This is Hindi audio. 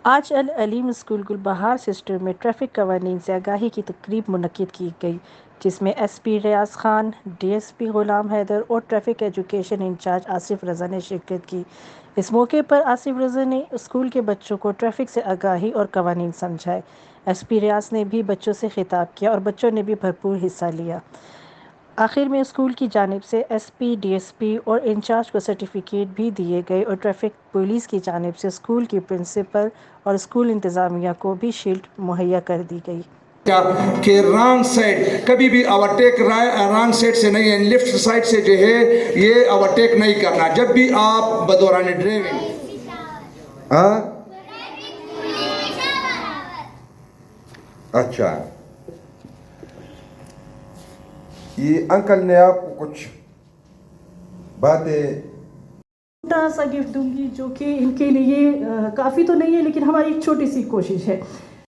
आज अल अलीम स्कूल गुलबहार सिस्टर में ट्रैफिक कवानीन से आगाही की तकरीब मुनक्किद की गई, जिसमें एसपी रियाज खान, डीएसपी गुलाम हैदर और ट्रैफिक एजुकेशन इंचार्ज आसिफ रज़ा ने शिरकत की। इस मौके पर आसिफ रज़ा ने स्कूल के बच्चों को ट्रैफिक से आगाही और कवानीन समझाए। एसपी रियाज ने भी बच्चों से खिताब किया और बच्चों ने भी भरपूर हिस्सा लिया। आखिर में स्कूल की जानिब से एसपी, डीएसपी और इंचार्ज को सर्टिफिकेट भी दिए गए और ट्रैफिक पुलिस की जानिब से स्कूल की प्रिंसिपल और स्कूल इंतज़ामिया को भी शील्ड मुहैया कर दी गई। कि रॉन्ग साइड कभी भी ओवरटेक रॉन्ग साइड से नहीं है, लेफ्ट साइड से जो है ये ओवरटेक नहीं करना जब भी आप बदौरान ड्राइविंग। हाँ, अच्छा, ये अंकल ने आपको कुछ बातें। छोटा सा गिफ्ट दूंगी जो कि इनके लिए काफ़ी तो नहीं है, लेकिन हमारी एक छोटी सी कोशिश है।